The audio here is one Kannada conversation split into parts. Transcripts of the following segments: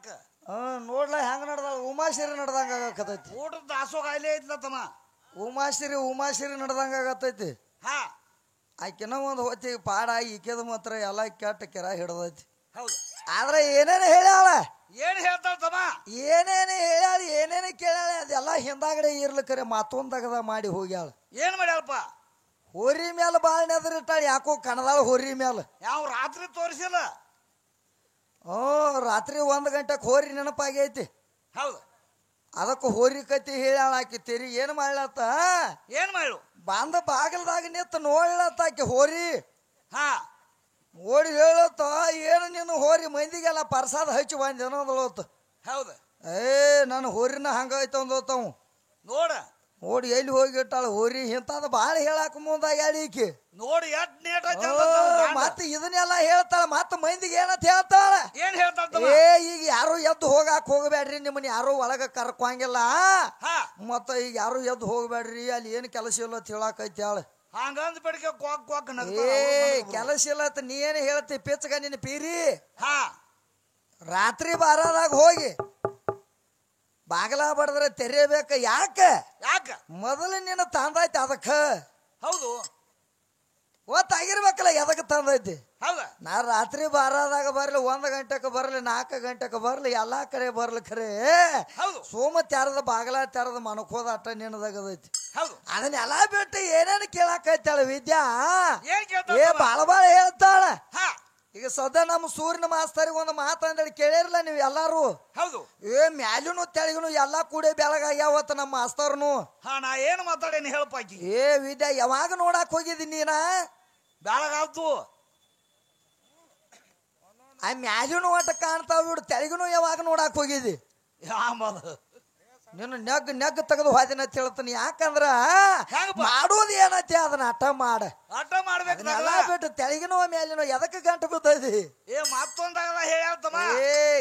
ಯಾಕ ನೋಡ್ಲ ಹೆಂಗ ನಡ್ದಾಳ ಉಮಾಶ್ರೀ ನಡ್ದಂಗ ಆಗಕತೈತಿ ಊಟದ ದಾಸೋಗ ಅಲ್ಲೇ ಐತ್ಲ ತಮ್ಮ ಉಮಾಶ್ರೀ ನಡ್ದಂಗ ಆಗತೈತಿ ಹಾ ಆಕಿನ ಒಂದು ಹೊತ್ತಿಗೆ ಪಾಡ ಈಕೆದ ಮಾತ್ರ ಎಲ್ಲ ಕೆಟ್ಟ ಕೆರ ಹಿಡ್ದೈತಿ ಹೌದು ಆದ್ರೆ ಏನೇನು ಹೇಳ್ಯಾಳ ಏನ್ ಹೇಳ್ತಾಳ ತಮ್ಮ ಏನೇನು ಹೇಳ್ಯಾಳ ಏನೇನು ಕೇಳ್ಯಾಳ ಅದೆಲ್ಲ ಹಿಂದಾಗಡೆ ಇರ್ಲಿಕ್ಕರೆ ಮತ್ತೊಂದಗದ ಮಾಡಿ ಹೋಗ್ಯಾಳ ಏನ್ ಮಾಡ್ಯಾಳಪ್ಪ ಹೋರಿ ಮ್ಯಾಲ ಬಾಳ ನೆದರಿಟ್ಟಾಳ ಯಾಕೋ ಕಣದಾಳ ಹೋರಿ ಮ್ಯಾಲ ಯಾವ ರಾತ್ರಿ ತೋರಿಸಿಲ್ಲ ರಾತ್ರಿ 1 ಗಂಟೆಗೆ ಹೋರಿ ನೆನಪಾಗೈತಿ ಹೌದು ಅದಕ್ಕೆ ಹೋರಿ ಕತಿ ಹೇಳ್ಯಾಳ ಆಕಿ ತೆರಿ ಏನ್ ಮಾಡ್ಲತ್ತ ಏನ್ ಮಾಡು ಬಂದ ಬಾಗಲ್ದಾಗ ನಿಂತ ನೋಡ್ಲತ್ತ ಆಕಿ ಹೋರಿ ಹಾ ನೋಡಿ ಹೇಳತ್ತ ಏನು ನೀನು ಹೋರಿ ಮಂದಿಗೆಲ್ಲ ಪ್ರಸಾದ ಹಚ್ಚಿ ಬಂದ ಅನ್ನೋದಳತ್ತ ಹೌದು ನನ್ನ ಹೋರಿನ ಹಂಗಾಯ್ತು ಅಂದೋತಾವು ನೋಡ ನೋಡಿ ಎಲ್ಲಿ ಹೋಗಿಟ್ಟಾಳ ಹೋರಿ ಇಂಥದ್ದು ಭಾಳ ಹೇಳಾಕ ಮುಂದಾಗ್ಯಾಳ ಈಕಿ ನೋಡಿ ಎಟ್ ನೇಟ ಮತ್ತೆ ಇದನ್ನೆಲ್ಲ ಹೇಳ್ತಾಳ ಮತ್ತ ಮಂದಿಗೆ ಏನಂತ ಹೇಳ್ತಾಳ ಏನ್ ಹೇಳ್ತಾಳ ಈಗ ಯಾರು ಎದ್ದು ಹೋಗಾಕ ಹೋಗಬೇಡ್ರಿ ನಿಮ್ಮನ್ನ ಯಾರು ಒಳಗ ಕರ್ಕೊಂಗಿಲ್ಲ ಮತ್ತ ಈಗ ಯಾರು ಎದ್ದು ಹೋಗ್ಬೇಡ್ರಿ ಅಲ್ಲಿ ಏನ್ ಕೆಲಸ ಇಲ್ಲ ಅಂತ ಹೇಳಾಕೈತಿ ಹೇಳ ಹಂಗಂದ್ ಬೆಳಗ್ಗೆ ಕ್ವಾಕ್ ಕ್ವಾಕ್ ಕೆಲಸ ಇಲ್ಲ ಅಂತ ನೀ ಏನ್ ಹೇಳ್ತಿ ಪಿಚ್ಚಗ ನಿನ್ನ ಪೀರಿ ಹಾ ರಾತ್ರಿ ಬಾರದಾಗ ಹೋಗಿ ಬಾಗಲ ಬಡದ್ರೆ ತೆರೆಯಬೇಕ ಯಾಕ ಮೊದಲು ನಿನ್ನ ತಂದೈತಿ ಅದಕ್ಕ ಹೌದು ಒತ್ತಾಗಿರ್ಬೇಕಲ್ಲ ಎದಕ್ಕೆ ತಂದೈತಿ ಹೌದ ನಾ ರಾತ್ರಿ ಬಾರದಾಗ ಬರ್ಲಿ 1 ಗಂಟೆಗೆ ಬರ್ಲಿ 4 ಗಂಟೆಗೆ ಬರ್ಲಿ ಎಲ್ಲಾ ಕಡೆ ಬರ್ಲಿ ಖರೆ ಸೋಮ ತೆರದ ಬಾಗಲ ತೆರದ ಮನಕೋದ ಅಟ್ಟ ನಿನ್ನದಾಗದೈತಿ ಅದನ್ನೆಲ್ಲ ಬಿಟ್ಟು ಏನೇನು ಕೇಳಾಕೈತಾಳ ವಿದ್ಯಾ ಬಾಳ ಹೇಳ್ತಾಳ ಈಗ ಸದ್ಯ ನಮ್ಮ ಸೂರ್ಯನ ಮಾಸ್ತರಿಗೆ ಒಂದು ಮಾತಂದೇಳಿ ಕೇಳಿರಲ್ಲ ನೀವು ಎಲ್ಲಾರು ಹೌದು ಮ್ಯಾಲಿನೂ ತೆಳಗಿನೂ ಎಲ್ಲಾ ಕೂಡಿ ಬೆಳಗಾಗ್ಯಾವತ್ತ ನಮ್ಮ ಮಾಸ್ತರ್ನು ನಾ ಏನು ಮಾತಾಡೇನಿ ಹೇಳಪ್ಪಾಕಿ ವಿದ್ಯಾ ಯಾವಾಗ ನೋಡಾಕ್ ಹೋಗಿದ್ದೀನಿ ನೀನ ಬೆಳಗಾವ್ತು ಆ ಮ್ಯಾಲಿನೂ ಒಟ್ಟ ಕಾಣ್ತಾವ ಬಿಡು ತೆಳಗಿನೂ ಯಾವಾಗ ನೋಡಾಕ್ ಹೋಗಿದ್ದಿ ನೀನು ನೆಗ್ ತೆಗೆದು ಹೋದಿನ ಅಂತ ಹೇಳ್ತಾನೆ ಯಾಕಂದ್ರ ಮಾಡೋದು ಏನೈತಿ ಅದನ್ನ ಅಟ ಮಾಡ್ಬೇಕು ಬಿಟ್ಟು ತೆಳಗಿನೋ ಮೇಲಿನೋ ಎದಕ್ಕೆ ಗಂಟು ಬಿದ್ದೈತಿ ಮತ್ತೊಂದಾಗ ಹೇಳ್ಯಾಳ್ತಮ್ಮ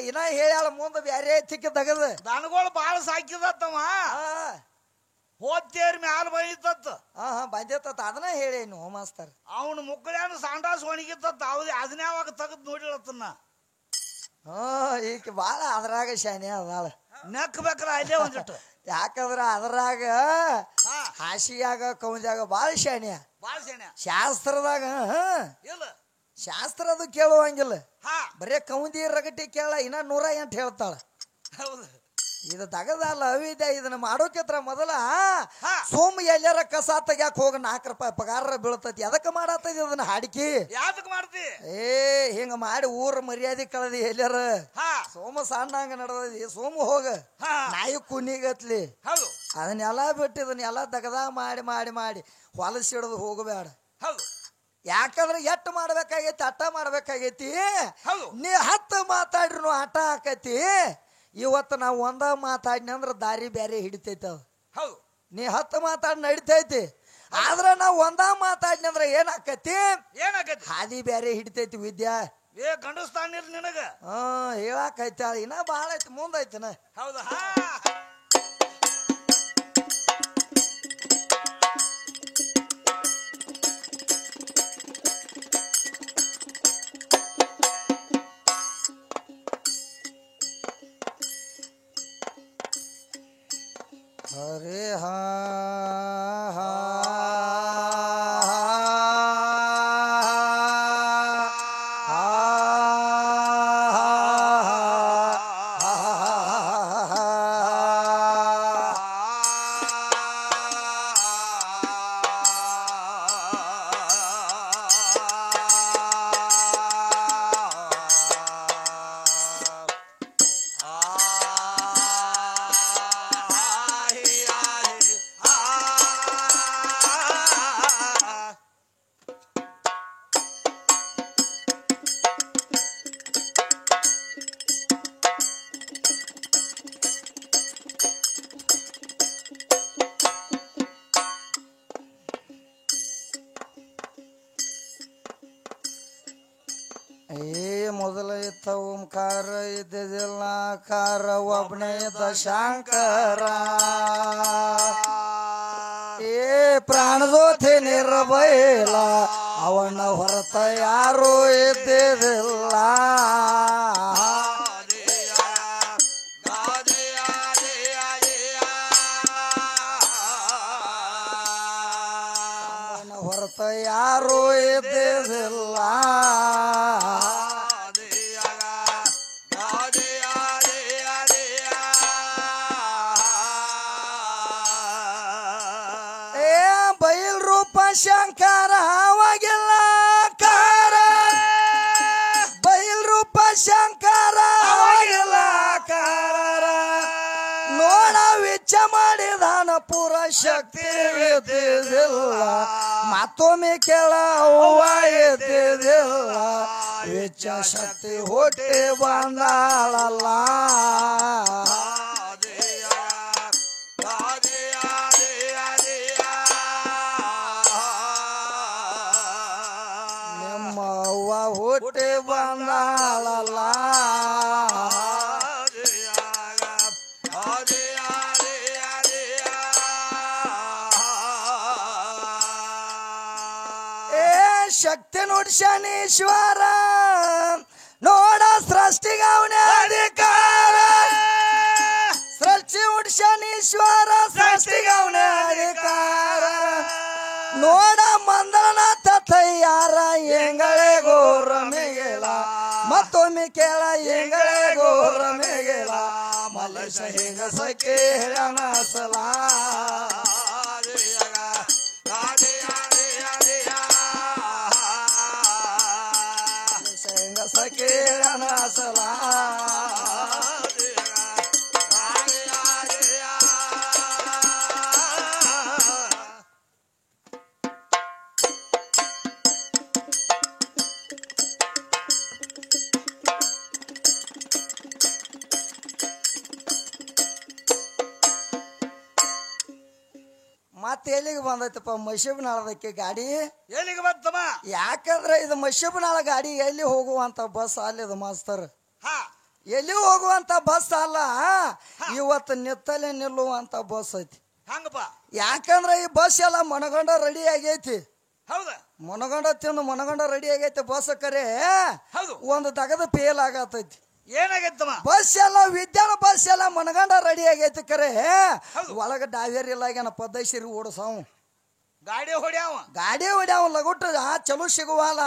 ಇನ್ನ ಹೇಳ್ಯಾಳ ಮುಂದೆ ಬ್ಯಾರೆ ತಿಕ್ಕ ತಗದ ದನಗಳು ಬಾಳ ಸಾಕಿದತ್ತಮ್ಮ ಹೋಗ್ತೇರಿ ಮ್ಯಾಲ ಬಂದಿತ್ತ ಬಂದಿತ್ತ ಅದನ್ನ ಹೇಳೇನು ಮಾಸ್ತರ್ ಅವನು ಮುಕ್ಕಳೇನು ಸಾಂಡಾಸ್ ಒಣಗಿತ್ತ ಅದನ್ನ ಯಾವಾಗ ತೆಗೆದು ನೋಡಿರತ್ತನ್ನ ಈಗ ಬಾಳ ಅದ್ರಾಗ ಶಾನೆ ಅದಾಳ ನೆಕ್ಬೇಕಲ್ಲ ಅಲ್ಲೇ ಒಂದಿಟ್ಟು ಯಾಕಂದ್ರ ಅದ್ರಾಗ ಹಾಸಿಯಾಗ ಕೌಂಜಾಗ ಬಾಳ ಶಾನ್ಯ ಶಾಸ್ತ್ರದಾಗ ಶಾಸ್ತ್ರ ಅದು ಕೇಳುವಂಗಿಲ್ಲ ಬರೇ ಕೌಂದಿ ರಗಟಿ ಕೇಳ ಇನ್ನ 108 ಹೇಳ್ತಾಳ ಹೌದು ಇದು ತಗದಲ್ಲ ಅವಿದ್ಯ ಇದನ್ನ ಮಾಡೋಕೆತ್ರ ಮೊದಲ ಸೋಮ ಎಲ್ಲಾರ ಕಸ ತೆಗ್ಯಾಕ ಹೋಗ 4 ರೂಪಾಯಿ ಪಗಾರ ಬೀಳ್ತೈತಿ ಎದಕ್ಕೆ ಮಾಡತ್ತೈತಿ ಅದನ್ನ ಹಾಡಿಕಿ ಯಾವ್ದಕ್ ಮಾಡ್ತಿ ಹಿಂಗ ಮಾಡಿ ಊರ ಮರ್ಯಾದೆ ಕಳದಿ ಎಲ್ಲಾರ ಸೋಮ ಸಣ್ಣಂಗ ನಡ್ದೈತಿ ಸೋಮ ಹೋಗ ನಾಯಿ ಕುನಿಗತ್ಲಿ ಅದನ್ನೆಲ್ಲ ಬಿಟ್ಟು ಇದನ್ನೆಲ್ಲ ತಗದ ಮಾಡಿ ಮಾಡಿ ಮಾಡಿ ಹೊಲಸಿಡದು ಹೋಗಬೇಡ ಯಾಕಂದ್ರೆ ಎಟ್ಟು ಮಾಡ್ಬೇಕಾಗೈತಿ ಅಟ್ಟ ಮಾಡ್ಬೇಕಾಗೈತಿ ನೀ 10 ಮಾತಾಡ್ರು ಆಟ ಆಕತಿ ಇವತ್ತು ನಾವು ಒಂದ ಮಾತಾಡಿನ ಅಂದ್ರ ದಾರಿ ಬ್ಯಾರೆ ಹಿಡಿತೈತಿ ಹೌದು ನೀ 10 ಮಾತಾಡಿ ನಡಿತೈತಿ ಆದ್ರ ನಾವ್ ಒಂದ ಮಾತಾಡಿನ ಅಂದ್ರ ಏನಾಕತಿ ಹಾದಿ ಬ್ಯಾರೆ ಹಿಡಿತೈತಿ ವಿದ್ಯಾ ಗಂಡಸ್ತಾನ ನಿನಗ ಹೇಳಾಕೈತಿ ಇನ್ನ ಬಾಳ ಐತಿ ಮುಂದೈತಿನ ಹೌದಾ ಹರೇ ಮೊದಲ ಇತ್ತ ಓಂಕಾರ ಇದ್ದಿಲ್ಲ ಕಾರ ಒಬ್ಬನೇ ಇದ್ದ ಶಂಕರ ಪ್ರಾಣದೋತಿ ನಿರ್ಭಯಲ ಅವನ ಹೊರತ ಯಾರೂ ಇದ್ದಿಲ್ಲ ಹೊರತ ಯಾರೂ ಇದ್ದಿದ್ದಿಲ್ಲ ಬಯಲ್ ರೂಪ ಶಂಕರ ಅವಾಗಿಲ್ಲ ಕಾರ ಬಯಲ್ ರೂಪ ಶಂಕರ ಅವಾಗಿಲ್ಲ ಕಾರ ನೋಡ ವಿಚ್ಚ ಮಾಡಿದಾನ ಪೂರ ಶಕ್ತಿ ಇದ್ದಿದ್ದಿಲ್ಲ ಮತ್ತೊಮ್ಮೆ ಕೆಳ ಹೂವ ಇದ್ದಿದ್ದಿಲ್ಲ ವಿಚ್ಚ ಶಕ್ತಿ ಹೊಟ್ಟೆ ಬಂದಾಳಲ್ಲ ಹುಟ್ಟಿ ಬಂದಾಳಲ್ಲ ಶಕ್ತಿ ನೋಡಿ ಶನೀಶ್ವರ ನೋಡ ಸೃಷ್ಟಿಗೆ ಅವನೇ ಅಧಿಕಾರ ಸೃಷ್ಟಿ ನೋಡಿ ಶನೀಶ್ವರ ಸೃಷ್ಟಿಗೆ ಅವನೇ ಅಧಿಕಾರ ನೋಡ ಮಂದನಾಥ ತಯ್ಯಾರ ಎಂಗಳೇ ಗೋರ ಮೇಗೆಲ ಮತ್ತೊಮ್ಮೆ ಕೇಳ ಎಂಗಳೇ ಗೋರ ಮೇಗೆಲ ಮಲಸ ಹೆಂಗಸ ಕೇಳಣ ಸಲ ಹೆಂಗಸ ಕೇಳಣ ಸಲ ಮತ್ತೆ ಎಲ್ಲಿಗೆ ಬಂದೈತಪ್ಪ ಮಶೀಬ್ನಾಳದಕ್ಕೆ ಗಾಡಿ ಎಲ್ಲಿಗೆ ಬಂತಮ್ಮ ಯಾಕಂದ್ರೆ ಇದು ಮಶೀಬ್ನಾಳ ಗಾಡಿ ಎಲ್ಲಿ ಹೋಗುವಂತ ಬಸ್ ಅಲ್ಲಿದ ಮಾಸ್ತರ್ ಎಲ್ಲಿ ಹೋಗುವಂತ ಬಸ್ ಅಲ್ಲ ಇವತ್ತು ನಿತ್ತಲೆ ನಿಲ್ಲುವಂತ ಬಸ್ ಐತಿ ಹಂಗಪ್ಪ ಯಾಕಂದ್ರೆ ಈ ಬಸ್ ಎಲ್ಲ ಮನಗಂಡ ರೆಡಿ ಆಗೈತಿ ಹೌದಾ ಮನಗಂಡ ತಿಂದು ಮನಗಂಡ ರೆಡಿ ಆಗೈತಿ ಬಸ್ ಕರೆ ಹೌದು ಒಂದು ತಗದ ಫೇಲ್ ಆಗತೈತಿ ಏನಾಗೈತಮ್ಮ ಬಸ್ ಎಲ್ಲ ವಿದ್ಯಾನ ಬಸ್ ಎಲ್ಲ ಮನಗಂಡ ರೆಡಿ ಆಗೈತಿ ಕರೆ ಒಳಗ ಡಾವೇರ್ ಇಲ್ಲ ಆಗ್ಯಾನ ಪದ್ದೈಸಿರಿ ಓಡಸಾವ್ ಗಾಡಿ ಹೊಡ್ಯಾವ ಲಗುಟ್ಟ ಚಲೋ ಸಿಗುವಲ್ಲ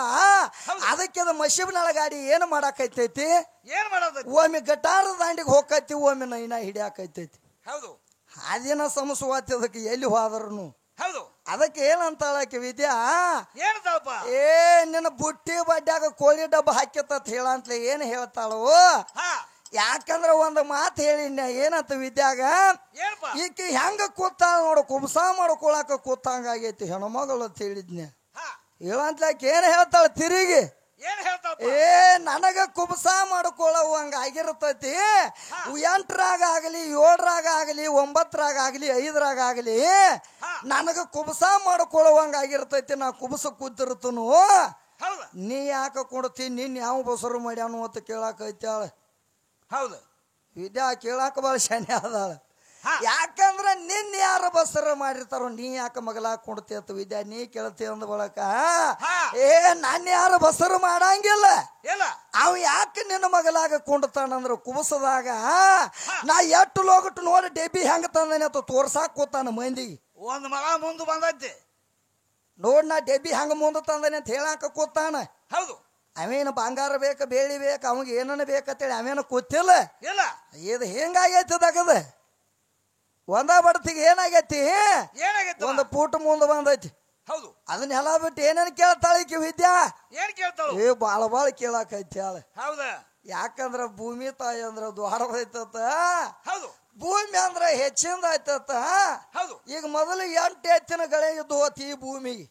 ಅದಕ್ಕೆ ಅದು ಮಶೀಬ್ನಾಳ ಗಾಡಿ ಏನು ಮಾಡಾಕೈತೈತಿ ಏನ್ ಮಾಡೋದು ಒಮ್ಮೆ ಗಟಾರ ದಾಂಡಿಗೆ ಹೋಗೈತಿ ಒಮ್ಮೆ ನೈನ ಹಿಡಿಯಾಕೈತೈತಿ ಹೌದು ಅದೇನ ಸಮಸ್ವಾತಿ ಅದಕ್ಕೆ ಎಲ್ಲಿ ಹೋದ್ರು ಹೌದು ಅದಕ್ಕೆ ಏನಂತಾಳಕ್ಕೆ ವಿದ್ಯಾ ಏನಂತಾಳಪ್ಪ ನಿನ್ನ ಬುಟ್ಟಿ ಬಡ್ಡ್ಯಾಗ ಕೋಳಿ ಡಬ್ಬ ಹಾಕಿತ್ತ ಹೇಳಂತ್ಲೆ ಏನ್ ಹೇಳ್ತಾಳು ಯಾಕಂದ್ರ ಒಂದು ಮಾತು ಹೇಳಿನ ಏನಂತ ವಿದ್ಯಾಗ ಈಕಿ ಹೆಂಗ ಕೂತಾಳ ನೋಡು ಕುಬ್ಸ ಮಾಡ್ಕೊಳಕ ಕೂತಂಗ ಆಗೈತಿ ಹೆಣ್ಮಗಳು ಅಂತ ಹೇಳಿದ್ನೆ ಹೇಳಂತ್ಲಾಕ ಏನ್ ಹೇಳ್ತಾಳ ತಿರುಗಿ ನನಗ ಕುಬ್ಸ ಮಾಡ್ಕೊಳ್ಳುವಂಗ ಆಗಿರ್ತೈತಿ 8ರಾಗ ಆಗಲಿ 7ರಾಗ ಆಗಲಿ 9ರಾಗ ಆಗಲಿ 5ರಾಗ ಆಗಲಿ ನನಗ ಕುಬ್ಸ ಮಾಡ್ಕೊಳ್ಳುವಂಗ ಆಗಿರ್ತೈತಿ ನಾ ಕುಬ್ಸ ಕೂತಿರ್ತನು ನೀ ಯಾಕ ಕೊಡ್ತಿ ನಿನ್ ಯಾವ ಬಸರು ಮಾಡ್ಯಾನು ಅಂತ ಕೇಳಾಕೈತಾಳ ಹೌದು ವಿದ್ಯಾ ಕೇಳಾಕ ಬಾಳ ಶಾನೆ ಅದಾಳ ಯಾಕಂದ್ರ ನಿನ್ ಯಾರು ಬಸರ ಮಾಡಿರ್ತಾರೋ ನೀ ಯಾಕ ಮಗಲ ಕೊಡ್ತಿ ಅಂತ ವಿದ್ಯಾ ನೀ ಕೇಳ್ತಿ ಅಂದ ಬಳಕ ನನ್ನ ಯಾರು ಬಸರು ಮಾಡಂಗಿಲ್ಲ ಅವ ಯಾಕೆ ನಿನ್ನ ಮಗಲಾಗ ಕೊಂಡ್ತಾನಂದ್ರ ಕುಬಸದಾಗ ನಾ ಎಷ್ಟು ಲೋಗಟ್ಟು ನೋಡಿ ಡೆಬ್ಬಿ ಹೆಂಗ ತಂದನೆ ಅಂತ ತೋರ್ಸಾಕ್ ಕೂತಾನ ಮಂದಿಗೆ ಒಂದ್ ಮಗ ಮುಂದ್ ಬಂದೈತಿ ನೋಡ್ ನಾ ಡೆಬ್ಬಿ ಹೆಂಗ ಮುಂದ ತಂದನೆ ಅಂತ ಹೇಳಾಕ ಕೂತಾನ ಹೌದು ಅವೇನು ಬಂಗಾರ ಬೇಕ ಬೇಳಿ ಬೇಕ ಅವಾಗ ಏನನ್ನ ಬೇಕಂತೇಳಿ ಅವೇನು ಕೂತಿಲ್ಲ ಇದು ಹೆಂಗಾಗೈತದಾಗದ ಒಂದ ಬಡ್ತಿಗೆ ಏನಾಗೈತಿ ಒಂದು ಪೂಟ ಮುಂದೆ ಬಂದೈತಿ ಹೌದು ಅದನ್ನೆಲ್ಲ ಬಿಟ್ಟು ಏನೇನು ಕೇಳ್ತಾಳಿಕಿ ವಿದ್ಯಾ ಏನ್ ಕೇಳ್ತಾಳ ಬಾಳ ಕೇಳಾಕೈತಿ ಆಳ ಹೌದಾ ಯಾಕಂದ್ರ ಭೂಮಿ ತಾಯಿ ಅಂದ್ರ ದ್ವಾರದೈತತ್ತ ಹೌದು ಭೂಮಿ ಅಂದ್ರ ಹೆಚ್ಚಿಂದ ಆಯ್ತತ್ತ ಹೌದು ಈಗ ಮೊದಲು 8 ಎತ್ತಿನ ಗಳೆ ಇದ್ದು ಈ ಭೂಮಿಗೆ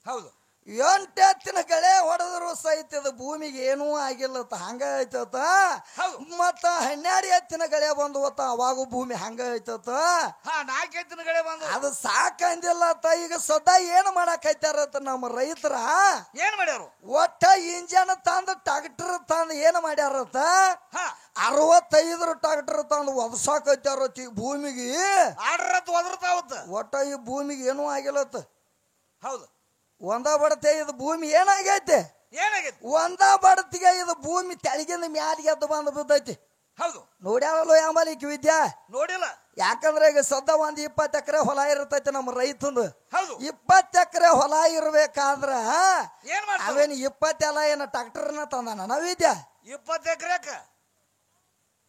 ಹೌದು 8 ಎತ್ತಿನ ಗಳೆ ಹೊಡೆದ್ರು ಸಹಿತ ಭೂಮಿಗೆ ಏನೂ ಆಗಿಲ್ಲತ್ತ ಹಂಗ ಐತತ್ತ ಮತ್ತ 12 ಎತ್ತಿನ ಗಳೆ ಬಂದ್ವತ್ತ ಅವಾಗ ಭೂಮಿ ಹಂಗ ಐತತ್ತ 4 ಎತ್ತಿನ ಗಳೆ ಬಂದು ಅದು ಸಾಕಂದಿಲ್ಲತ್ತ ಈಗ ಸದಾ ಏನ್ ಮಾಡಾಕೈತಾರತ್ತ ನಮ್ಮ ರೈತರ ಏನ್ ಮಾಡ್ಯಾರು ಒಟ್ಟ ಇಂಜನ್ ತಂದ ಟ್ರಾಕ್ಟರ್ ತಂದ ಏನ್ ಮಾಡ್ಯಾರತ್ತ 65 ಟ್ರಾಕ್ಟರ್ ತಂದು ಒದಸಾಕೈತಾರತ್ತ ಈ ಭೂಮಿಗೆ ಒಟ್ಟ ಈ ಭೂಮಿಗೆ ಏನೂ ಆಗಿಲ್ಲತ್ತ ಹೌದು ಒಂದ ಬಡತೆ ಇದು ಭೂಮಿ ಏನಾಗೈತೆ ಒಂದ ಬಡತಿಗೆ ಇದು ಭೂಮಿ ತೆಳಗಿಂದ ಮ್ಯಾಲಿಗೆ ಎದ್ದು ಬಂದು ಬಿದ್ದೈತಿ ಹೌದು ನೋಡ್ಯಾವಲ್ಲ ಆಮೇಲೆ ಈಕಿ ವಿದ್ಯಾ ನೋಡಿಲ್ಲ. ಯಾಕಂದ್ರೆ ಈಗ ಸದ್ದ ಒಂದ್ 20 ಎಕರೆ ಹೊಲ ಇರ್ತೈತಿ ನಮ್ಮ ರೈತಂದು. ಹೌದು 20 ಎಕರೆ ಹೊಲ ಇರ್ಬೇಕಾದ್ರ ಏನ್ ಮಾಡ್ತಾವ? ಅವೇನು 20 ಎಲ್ಲ ಏನ ಟ್ರಾಕ್ಟರ್ನ ತಂದಾನ ನಾವು ವಿದ್ಯಾ? 20 ಎಕರೆಕ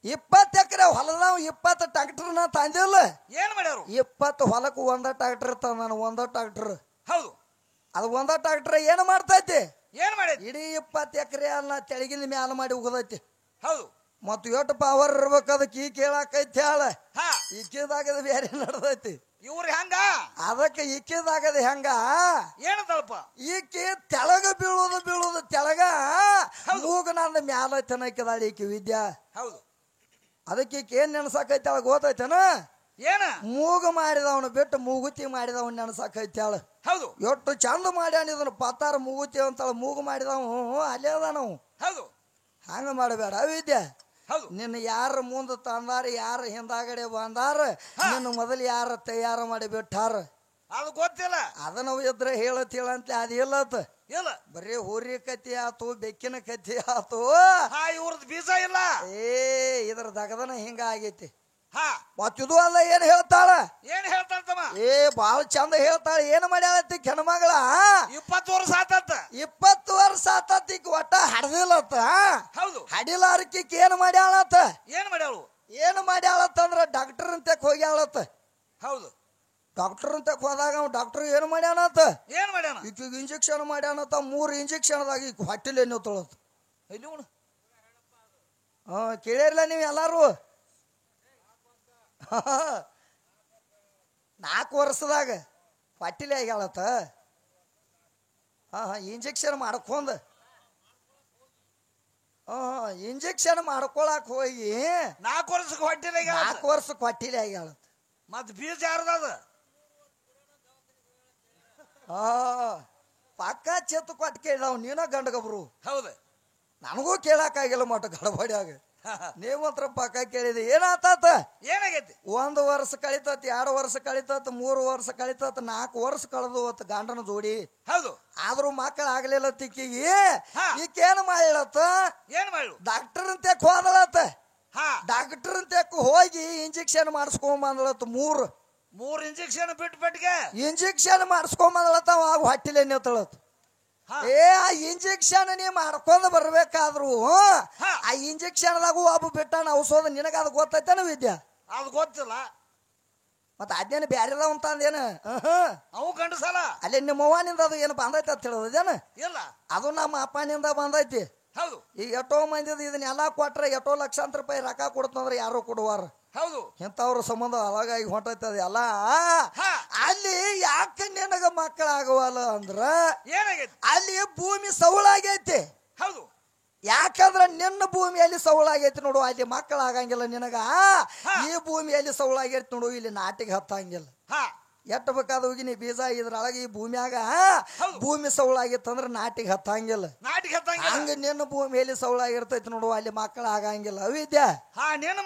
20 ಎಕರೆ ಹೊಲದಾವ್ 20 ಟ್ರಾಕ್ಟರ್ನ ತಂದಿಲ್ಲ. ಏನ್ ಮಾಡ್ಯಾರು? 20 ಹೊಲಕ್ಕೆ ಒಂದ ಟ್ರಾಕ್ಟರ್ ತಂದಾನ, ಒಂದ ಟ್ರಾಕ್ಟರ್. ಹೌದು ಅದು ಒಂದ ಟ್ರಾಕ್ಟರ್ ಏನ್ ಮಾಡ್ತೈತಿ? ಏನ್ ಮಾಡೈತಿ? ಇಡೀ 20 ಎಕರೆ ಅಲ್ಲ ತೆಳಗಿನ ಮ್ಯಾಲ ಮಾಡಿ ಹೋಗದೈತಿ. ಹೌದು ಮತ್ ಎಷ್ಟು ಪವರ್ ಇರ್ಬೇಕು ಅದಕ್ಕೆ ಈ ಕೇಳಾಕೈತಿ ಹೇಳ. ಹಾ ಈಕಿದಾಗದ ಬೇರೆ ನಡ್ದೈತಿ. ಇವ್ರ ಹೆಂಗ ಅದಕ್ಕೆ ಈಕಿದಾಗದ ಹೆಂಗ ಏನದಲ್ಪ? ಈಕಿ ತೆಳಗ ಬೀಳುದು ತೆಳಗ ಮೂಗ ನಂದ ಮ್ಯಾಲ ತನಕಿದಾಳ ಈಕಿ ವಿದ್ಯಾ. ಹೌದು ಅದಕ್ಕೆ ಈಕಿ ಏನ್ ನೆನಸಾಕೈತಿ ಅಳ ಗೊತ್ತೈತೇನ? ಏನ ಮೂಗ ಮಾಡಿದವನು ಬಿಟ್ಟು ಮೂಗುತಿ ಮಾಡಿದವನ್ ನೆನಸಾಕೈತಿ ಅಳ. ಹೌದು ಎಷ್ಟು ಚಂದ ಮಾಡ್ಯಾನ ಇದನ್ನ ಪತ್ತಾರ ಮೂಗುತಿ ಅಂತಳ. ಮೂಗು ಮಾಡಿದವ ಅಲ್ಲೇ ಅದ ನಾವು. ಹೌದು ಹಂಗ ಮಾಡಬೇಡ ವಿದ್ಯಾ. ಹೌದು ನಿನ್ನ ಯಾರ ಮುಂದ ತಂದಾರ, ಯಾರ ಹಿಂದಾಗಡೆ ಬಂದಾರ, ನಿನ್ನ ಮೊದಲು ಯಾರ ತಯಾರು ಮಾಡಿ ಬಿಟ್ಟಾರ ಅದು ಗೊತ್ತಿಲ್ಲ. ಅದನ್ನ ಇದ್ರೆ ಹೇಳಂತ ಅದ ಇಲ್ಲತ್. ಇಲ್ಲ ಬರೀ ಹೋರಿ ಕತ್ತಿ ಆತು, ಬೆಕ್ಕಿನ ಕತ್ತಿ ಆತು. ಹಾ ಇವ್ರದ್ ಬೀಜ ಇಲ್ಲ. ಇದ್ರ ದಗದನ ಹಿಂಗ ಆಗೈತಿ. ಹಾ ಮತ್ತಿದು ಅಲ್ಲ ಏನ್ ಹೇಳ್ತಾಳ? ಏನ್ ಹೇಳ್ತಾಳ್ತಮ್ಮ? ಬಾಳ ಚಂದ ಹೇಳ್ತಾಳ. ಏನ್ ಮಾಡ್ಯಾಳತ್ತಿ ಹೆಣ್ಮಗಳ? 20 ವರ್ಷ ಆತತ್ತ. 20 ವರ್ಷ ಆತತ್ತಿಕ್ ಒಟ್ಟ ಹಡ್ದಿಲ್ಲತ್ತ. ಹೌದು ಹಡಿಲಾರ್ಕಿಕ್ ಏನ್ ಮಾಡ್ಯಾಳತ್ತ? ಏನ್ ಮಾಡ್ಯಾಳು? ಏನ್ ಮಾಡ್ಯಾಳತ್ತಂದ್ರ ಡಾಕ್ಟರ್ ಅಂತಕ್ ಹೋಗ್ಯಾಳತ್ತ. ಹೌದು ಡಾಕ್ಟರ್ ಅಂತಕ್ ಹೋದಾಗ ಅವ್ ಡಾಕ್ಟರ್ ಏನ್ ಮಾಡ್ಯಾನತ್ತ? ಏನ್ ಮಾಡ್ಯಾನ? ಈಕಿಗೆ ಇಂಜೆಕ್ಷನ್ ಮಾಡ್ಯಾನತ್ತ. 3 ಇಂಜೆಕ್ಷನ್ದಾಗ ಈಗ ಹೊಟ್ಟಿಲೆ ನೀವು ತೊಳತ್. ಎಲ್ಲಿ ಉಣ? ಕೇಳಿರ್ಲ ನೀವ್ ಎಲ್ಲಾರು? 4 ವರ್ಷದಾಗ ಹೊಟ್ಟಿಲೆ ಆಗ್ಯಾಳತ್ತ. ಇಂಜೆಕ್ಷನ್ ಮಾಡ್ಕೊಂಡ್ ಇಂಜೆಕ್ಷನ್ ಮಾಡ್ಕೊಳಕ್ ಹೋಗಿ 4 ವರ್ಷಕ್ಕೆ ಹೊಟ್ಟಿಲೆ 4 ವರ್ಷಕ್ಕೆ ಹೊಟ್ಟಿಲೆ ಆಗ್ಯಾಳತ್ತ. ಮತ್ ಬೀಜ ಯಾರ್ದದ? ಪಕ್ಕ ಚೆತ್ತು ಕೊಟ್ಟು ಕೇಳಿದವ್ ನೀನ ಗಂಡಗಬ್ರು. ಹೌದು ನನಗೂ ಕೇಳಕ್ಕಾಗಿಲ್ಲ ಮಟ್ಟ ಗಡಬಡಿಯಾಗ. ನೀವಂತ್ರ ಪಕ್ಕ ಕೇಳಿದೆ ಏನಾತ? ಏನಾಗೈತಿ? 1 ವರ್ಷ ಕಳಿತತ್, 2 ವರ್ಷ ಕಳಿತತ್, 3 ವರ್ಷ ಕಳಿತತ್, 4 ವರ್ಷ ಕಳೆದು ಗಂಡನ ಜೋಡಿ. ಹೌದು ಆದ್ರೂ ಮಕ್ಕಳು ಆಗ್ಲಿಲ್ಲ ತಿಕ್ಕಿಗಿ. ಈಕೇನು ಮಾಡಿಳತ್ತ? ಏನ್ ಮಾಡು? ಡಾಕ್ಟರ್ ಅಂತ ಹೋದಳತ್ತ. ಹಾ ಡಾಕ್ಟರ್ ಅಂತ ಹೋಗಿ ಇಂಜೆಕ್ಷನ್ ಮಾಡಿಸ್ಕೊಂಡ್ ಬಂದಳತ್ತ. 3 ಇಂಜೆಕ್ಷನ್ ಬಿಟ್ಟಿಗೆ ಇಂಜೆಕ್ಷನ್ ಮಾಡಿಸ್ಕೊಂಡ್ ಬಂದಳತ್ತ. ಅವಾಗ ಹೊಟ್ಟಿಲೆ ನಿಂತಳತ್ತ. ಆ ಇಂಜೆಕ್ಷನ್ ನೀ ಮಾಡ್ಕೊಂಡ್ ಬರ್ಬೇಕಾದ್ರು ಆ ಇಂಜೆಕ್ಷನ್ದಾಗ ಒಬ್ಬ ಬಿಟ್ಟಾನ ಔಷಧ. ನಿನಗ ಅದು ಗೊತ್ತೈತೇನ ವಿದ್ಯಾ? ಅದು ಗೊತ್ತಿಲ್ಲ. ಮತ್ತ ಅದೇನು ಬ್ಯಾರೆದವ ಅಂತ ಅಂದೇನ? ಅವು ಗಂಡಸಲ್ಲ. ಅಲ್ಲೇ ನಿಮ್ಮ ಅವ್ವನಿಂದ ಅದು ಏನು ಬಂದೈತಿ ಅಂತ ಹೇಳೋದೇನ? ಇಲ್ಲ ಅದು ನಮ್ಮ ಅಪ್ಪನಿಂದ ಬಂದೈತಿ. ಹೌದು ಈಗ ಎಷ್ಟೋ ಮಂದಿ ಇದನ್ನೆಲ್ಲ ಕೊಟ್ರೆ ಎಷ್ಟೋ ಲಕ್ಷಾಂತರ ರೂಪಾಯಿ ರೊಕ್ಕ ಕೊಡ್ತಂದ್ರೆ ಯಾರು ಕೊಡುವಾರ. ಹೌದು ಇಂಥವ್ರ ಸಂಬಂಧ ಅವಾಗಾಗಿ ಹೊಂಟೈತದ ಎಲ್ಲ. ಅಲ್ಲಿ ಯಾಕೆ ನಿನಗ ಮಕ್ಕಳಾಗವಲ್ಲ ಅಂದ್ರ ಏನಾಗೈತಿ? ಅಲ್ಲಿ ಭೂಮಿ ಸೌಳಾಗೈತಿ. ಹೌದು ಯಾಕಂದ್ರ ನಿನ್ನ ಭೂಮಿಯಲ್ಲಿ ಸೌಳಾಗೈತಿ ನೋಡು, ಅಲ್ಲಿ ಮಕ್ಕಳಾಗಂಗಿಲ್ಲ ನಿನಗ. ಈ ಭೂಮಿಯಲ್ಲಿ ಸೌಳಾಗೈತಿ ನೋಡು, ಇಲ್ಲಿ ನಾಟಿಗೆ ಹತ್ತಂಗಿಲ್ಲ. ಎಟ್ಟ ಬೇಕಾದ ಹೋಗಿ ನೀ ಬೀಜ ಇದ್ರೊಳಗೆ ಈ ಭೂಮಿಯಾಗ ಭೂಮಿ ಸೌಳಾಗಿತ್ತಂದ್ರ ನಾಟಿಗೆ ಹತ್ತಂಗಿಲ್ಲ. ಹಂಗ ನಿನ್ನ ಭೂಮಿಯಲ್ಲಿ ಸೌಳಾಗಿರ್ತೈತಿ ನೋಡು, ಅಲ್ಲಿ ಮಕ್ಕಳ ಆಗಂಗಿಲ್ಲ. ವಿದ್ಯಾ ನಿನ್ನ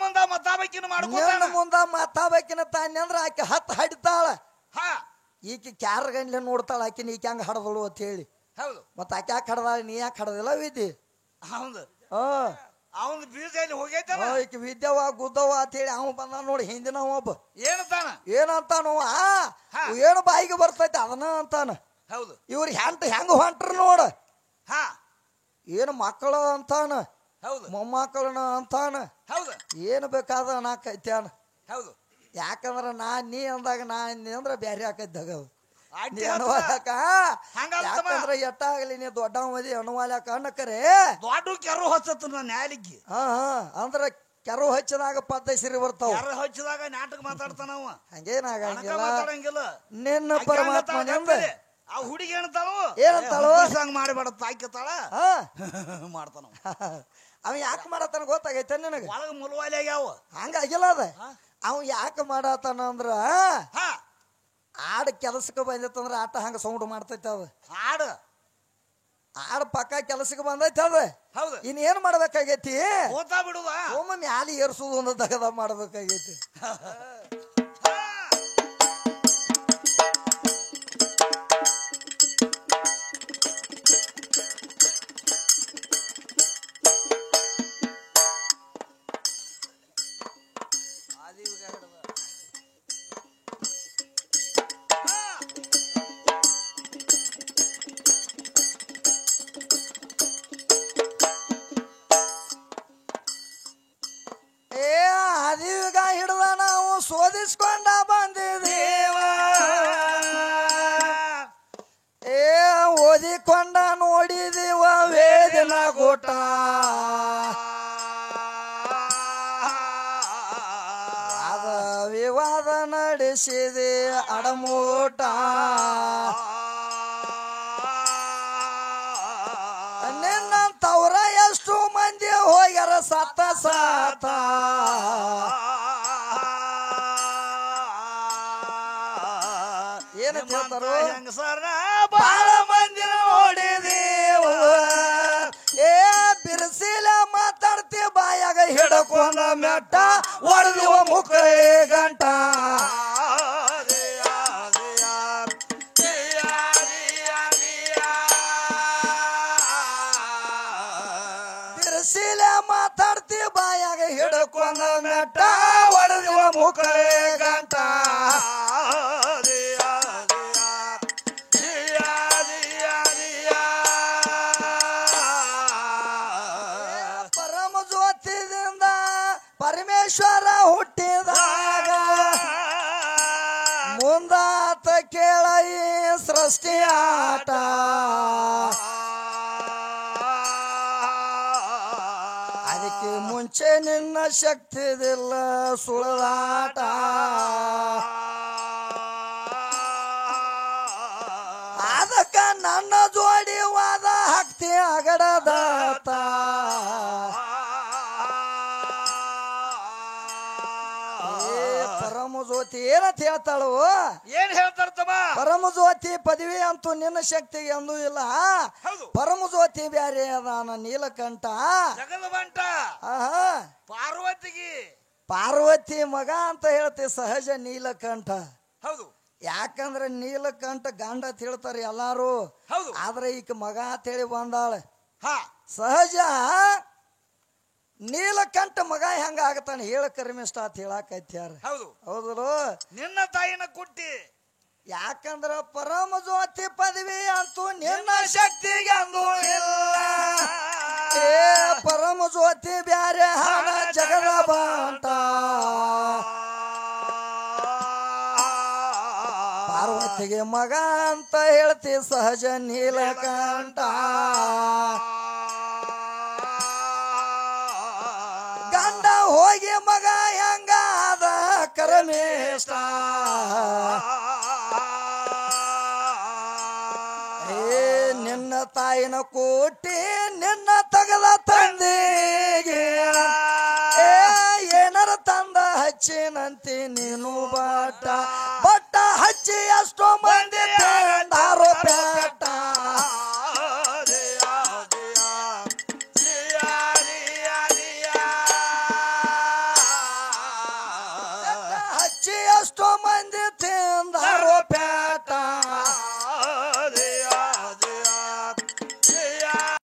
ಮುಂದ ಮತ್ತಾಬೇಕಿನ ತಾನೆ ಅಂದ್ರ ಆಕೆ ಹತ್ತು ಹಡಿತಾಳ. ಈಕಿ ಕ್ಯಾರ ಗಂಡ್ಲೆ ನೋಡ್ತಾಳ ಆಕಿ ನೀ ಹೆಂಗ ಹಡದಳು ಅಂತ ಹೇಳಿ. ಹೌದು ಮತ್ತ ಆಕೆ ಯಾಕೆ ಹಡದಾಳ, ನೀ ಯಾಕೆ ಹಡದಿಲ್ಲ ವಿದ್ಯೆ? ಅವನ್ ಬೀಜ ಹೋಗೈತಲ್ಲ. ಈಕಿ ವಿದ್ಯವ ಗುದ್ದವ ಅಂತ ಹೇಳಿ ಅವ ಬಂದ ನೋಡಿ ಹಿಂದಿನ ಒಬ್ಬ ಏನಂತಾನು ಏನು ಬಾಯಿಗೆ ಬರ್ತೈತಿ ಅದನ್ನ ಅಂತಾನ. ಹೌದು ಇವ್ರ ಹೆಂಗ ಹೊಂಟ್ರ ನೋಡ. ಏನು ಮಕ್ಕಳು ಅಂತಾನ, ಹೌದು ಮೊಮ್ಮಕ್ಕಳನ ಅಂತಾನ. ಹೌದು ಏನು ಬೇಕಾದ ನಾಕೈತ್ಯಾನ. ಹೌದು ಯಾಕಂದ್ರ ನೀ ಅಂದಾಗ ನಾ ಅಂದ್ರ ಬ್ಯಾರೆ ಆಕೈತಾಗ ಯಾಕಂದ್ರ ಎಟ್ಟಾಗಲಿ ನೀ ದೊಡ್ಡ ಮದಿ ಅಣವಾಲ್ಯಾಕ ಅನ್ನಕರೆ ದೊಡ್ಡ ಕೆರು ಹಚ್ಚತ್ ನ್ಯಾಲಿಗೆ. ಅಂದ್ರ ಕೆರು ಹಚ್ಚದಾಗ ಪದ್ಧತಿ ಬರ್ತಾವ. ಹಚ್ಚಿದಾಗ ನಾಟಕ ಮಾತಾಡ್ತಾನ ಹಂಗೇನಾಗಂಗಿಲ್ಲ. ನಿನ್ನ ಪರಮಾತ್ಮ ಆ ಹುಡುಗಿ ಏನಂತಾಳು? ಏನಂತಾಳು? ಹಂಗ ಮಾಡಿಬೇಡ ತಾಯ್ಕತಾಳ ಮಾಡ್ತಾನ. ಅವ ಯಾಕೆ ಮಾಡತ್ತಾನ ಗೊತ್ತಾಗೈತೆ ನಿನಗ? ಒಳಗ ಮುಲ್ವಾಲ್ಯಾಗ್ಯಾವ. ಹಂಗಾಗಿಲ್ಲ ಅದ. ಅವ ಯಾಕೆ ಮಾಡತ್ತಾನ ಅಂದ್ರ ಆಡ್ ಕೆಲಸಕ್ಕೆ ಬಂದೈತಂದ್ರ ಆಟ ಹಂಗ ಸೌಂಡ್ ಮಾಡ್ತೈತಿ. ಅದ ಆಡ್ ಪಕ್ಕ ಕೆಲಸಕ್ಕೆ ಬಂದೈತಿ. ಅದ ಹೌದು. ಇನ್ ಏನ್ ಮಾಡ್ಬೇಕಾಗೈತಿ? ಬಿಡುವ ಒಮ್ಮೆ ಮ್ಯಾಲಿ ಏರ್ಸುದು ಒಂದು ದಗದ ಮಾಡ್ಬೇಕಾಗೈತಿ. ಓದಿಸ್ಕೊಂಡ ಬಂದಿದೇವ ಏ ಓದಿಕೊಂಡ ನೋಡಿದೀವ ವೇದಿನ ಗೋಟ ವಾದ ವಿವಾದ ನಡೆಸಿದೆ ಅಡಮೋಟ ನಿನ್ನಂತವ್ರ ಎಷ್ಟು ಮಂದಿ ಹೋಗ್ಯಾರ ಸತ್ತ ಸಾತ ಏನಂತ ಹೇಳ್ತಾರೋ ಹೆಂಗಸರ ಬಾಳ ಮಂದಿ ನೋಡಿದೇವ ಏ ಬಿರ್ಸಿಲ ಮಾತಾಡ್ತಿ ಬಾಯಾಗ ಹಿಡಕೊಂಡ ಮೆಟ್ಟ ಹೊಡೆದಿವ ಮುಖ ಗಂಟ ಬಿರ್ಸಿಲ ಮಾತಾಡ್ತಿ ಬಾಯಾಗ ಹಿಡಕೊಂಡ ಮೆಟ್ಟ ಹೊಡೆದಿವ ಮುಖ ಗಂಟ ಪರಮೇಶ್ವರ ಹುಟ್ಟಿದಾಗ ಮುಂದಾತ ಕೇಳ ಈ ಸೃಷ್ಟಿ ಆಟ ಅದಕ್ಕೆ ಮುಂಚೆ ನಿನ್ನ ಶಕ್ತಿದಿಲ್ಲ ಸುಳದಾಟ ಅದಕ್ಕ ನನ್ನ ಜೋಡಿ ವಾದ ಹಾಕ್ತಿ ಅಗಡದಾತ ಪರಮಜ್ಯೋತಿ ಏನಂತ ಹೇಳ್ತಾಳು ಏನ್ ಹೇಳ್ತಾರತಮ್ಮ ಪರಮಜ್ಯೋತಿ ಪದವಿ ಅಂತೂ ನಿನ್ನ ಶಕ್ತಿಗೆ ಅಂದೂ ಇಲ್ಲ ಪರಮಜ್ಯೋತಿ ಬ್ಯಾರೆ ಅದಾನ ನೀಲಕಂಠ ಜಗದಬಂಟ ಪಾರ್ವತಿಗೆ ಪಾರ್ವತಿ ಮಗ ಅಂತ ಹೇಳ್ತಿ ಸಹಜ ನೀಲಕಂಠ ಹೌದು ಯಾಕಂದ್ರೆ ನೀಲಕಂಠ ಗಂಡ ಅಂತ ಹೇಳ್ತಾರೆ ಎಲ್ಲಾರು ಹೌದು ಆದ್ರೆ ಈಗ ಮಗ ಅಂತ ಹೇಳಿ ಬಂದಾಳ ಸಹಜ ನೀಲಕಂಠ ಮಗ ಹೆಂಗ ಆಗತಾನ ಹೇಳ ಕರ್ಮಿಷ್ಟ ಅಂತ ಹೇಳಾಕತ್ಯಾರ ಹೌದು ಹೌದು ನಿನ್ನ ತಾಯಿನ ಕುಟ್ಟಿ ಯಾಕಂದ್ರ ಪರಮಜ್ಯೋತಿ ಪದವಿ ಅಂತೂ ನಿನ್ನ ಶಕ್ತಿಗೆ ಅಂದು ಇಲ್ಲ ಏ ಪರಮಜ್ಯೋತಿ ಬ್ಯಾರೆ ಹಣ ಜಗದ ಬಾಂಟ ಪಾರ್ವತಿಗೆ ಮಗ ಅಂತ ಹೇಳ್ತಿ ಸಹಜ ನೀಲಕಂಠ ಗಂಡ ಹೋಗಿ ಮಗ ಹೆಂಗಾದ ಕರಮೇಷ್ಟ ಏ ನಿನ್ನ ತಾಯಿನ ಕೂಟಿ ನಿನ್ನ ತಗದ ತಂದೆಗೆ ಏನಾರ ತಂದ ಹಚ್ಚಿನಂತೆ ನೀನು ಬಟ್ಟ ಹಚ್ಚಿ ಎಷ್ಟೋ ಮಂದಿ